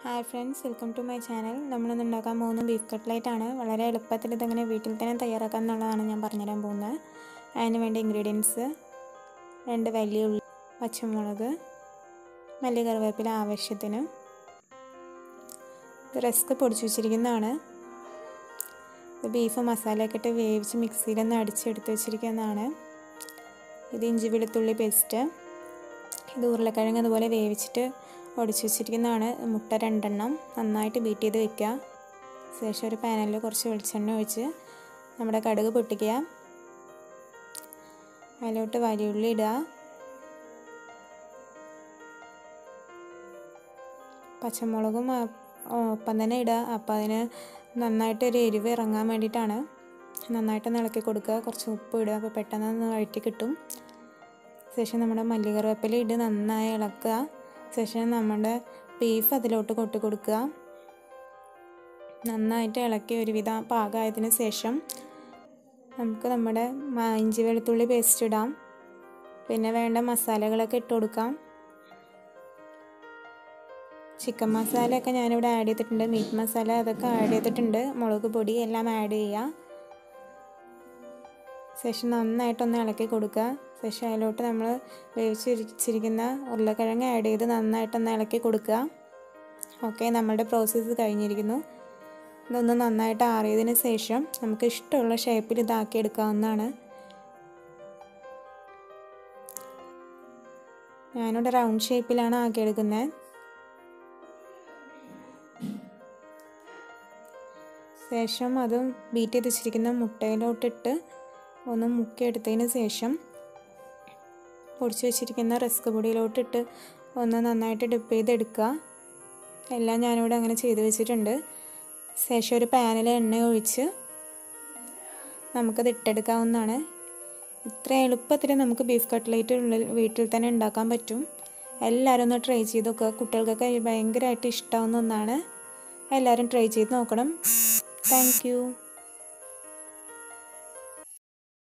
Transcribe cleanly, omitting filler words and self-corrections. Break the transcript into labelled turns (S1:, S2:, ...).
S1: Hi friends, welcome to my channel. നമ്മൾ ഇന്ന് ഉണ്ടാക്കാൻ പോകുന്നത് ബീഫ് കട്ട്ലറ്റ് ആണ്. വളരെ എളുപ്പത്തിൽ ഇതെങ്ങനെ വീട്ടിൽ തന്നെ തയ്യാറാക്കാം എന്നുള്ളതാണ് ഞാൻ പറഞ്ഞു തരാൻ പോകുന്നത്. അതിന് വേണ്ട ഇൻഗ്രീഡിയൻസ് 2 വലിയ ഉള്ളി, പച്ചമുളക്, മല്ലി കറിവേപ്പില ആവശ്യത്തിന്. ഇത് റസ്ക് പൊടിച്ചു വെച്ചിരിക്കുന്നതാണ്. ഇത് ബീഫ് മസാലയൊക്കെ ഇട്ട് വേവിച്ച് മിക്സിയിൽ ഒന്ന് അടിച്ചെടുത്ത് വെച്ചിരിക്കുന്നതാണ്. ഇത് ഇഞ്ചി വെളുത്തുള്ളി പേസ്റ്റ്. ഇത് ഉരുളക്കിഴങ്ങ് അതുപോലെ വേവിച്ചിട്ട് ഒടിച്ച് വെച്ചിരിക്കുന്നതാണ്. മുട്ട 2 എണ്ണം നന്നായിട്ട് ബീറ്റ് ചെയ്ത് വെക്കുക. ശേഷം ഒരു പാനിൽ കുറച്ച് വെളിച്ചെണ്ണ ഒഴിച്ച് നമ്മുടെ കടുക് പൊട്ടിക്കുക. അതിലോട്ട് വലിയ ഉള്ളി ഇടുക, പച്ചമുളകും ഒപ്പം തന്നെ ഇടുക. അപ്പോൾ അതിന് നന്നായിട്ട് ഒരു എരിവ് ഇറങ്ങാൻ വേണ്ടിയിട്ടാണ്. നന്നായിട്ട് ഇളക്കി കൊടുക്കുക. കുറച്ച് ഉപ്പ് ഇടുക, അപ്പോൾ പെട്ടെന്ന് വഴറ്റി കിട്ടും. ശേഷം നമ്മുടെ മല്ലി കറിവേപ്പില ഇട്ട് നന്നായി ഇളക്കുക. ശേഷം നമ്മുടെ ബീഫ് അതിലോട്ട് കൊട്ടി കൊടുക്കുക. നന്നായിട്ട് ഇളക്കി ഒരുവിധ പാകമായതിനു ശേഷം നമുക്ക് നമ്മുടെ ഇഞ്ചി വെളുത്തുള്ളി പേസ്റ്റ് ഇടാം. പിന്നെ വേണ്ട മസാലകളൊക്കെ ഇട്ട് കൊടുക്കാം. ചിക്കൻ മസാലയൊക്കെ ഞാനിവിടെ ആഡ് ചെയ്തിട്ടുണ്ട്. മീറ്റ് മസാല അതൊക്കെ ആഡ് ചെയ്തിട്ടുണ്ട്. മുളക് പൊടി എല്ലാം ആഡ് ചെയ്യുക. ശേഷം നന്നായിട്ടൊന്ന് ഇളക്കി കൊടുക്കുക. ശേഷം അതിലോട്ട് നമ്മൾ വേവിച്ചിരിക്കുന്ന ഉരുളക്കിഴങ്ങ് ആഡ് ചെയ്ത് നന്നായിട്ടൊന്ന് ഇളക്കി കൊടുക്കുക. ഓക്കെ, നമ്മളുടെ പ്രോസസ്സ് കഴിഞ്ഞിരിക്കുന്നു. ഇതൊന്ന് നന്നായിട്ട് ആറിയതിന് ശേഷം നമുക്ക് ഇഷ്ടമുള്ള ഷേപ്പിൽ ഇതാക്കി എടുക്കാവുന്നതാണ്. ഞാനിവിടെ റൗണ്ട് ഷേപ്പിലാണ് ആക്കിയെടുക്കുന്നത്. ശേഷം അത് ബീറ്റ് ചെയ്ത് വെച്ചിരിക്കുന്ന മുട്ടയിലോട്ടിട്ട് ഒന്ന് മുക്കിയെടുത്തതിന് ശേഷം പൊടിച്ച് വെച്ചിരിക്കുന്ന റസ്ക് പൊടിയിലോട്ടിട്ട് ഒന്ന് നന്നായിട്ട് ഡിപ്പ് ചെയ്തെടുക്കുക. എല്ലാം ഞാനിവിടെ അങ്ങനെ ചെയ്ത് വെച്ചിട്ടുണ്ട്. ശേഷം ഒരു പാനിൽ എണ്ണ ഒഴിച്ച് നമുക്കത് ഇട്ടെടുക്കാവുന്നതാണ്. ഇത്ര എളുപ്പത്തിൽ നമുക്ക് ബീഫ് കട്ട്ലേറ്റ് വീട്ടിൽ തന്നെ ഉണ്ടാക്കാൻ പറ്റും. എല്ലാവരും ഒന്ന് ട്രൈ ചെയ്ത് നോക്കുക. കുട്ടികൾക്കൊക്കെ ഭയങ്കരമായിട്ട് ഇഷ്ടമാവുന്ന ഒന്നാണ്. എല്ലാവരും ട്രൈ ചെയ്ത് നോക്കണം. Thank you.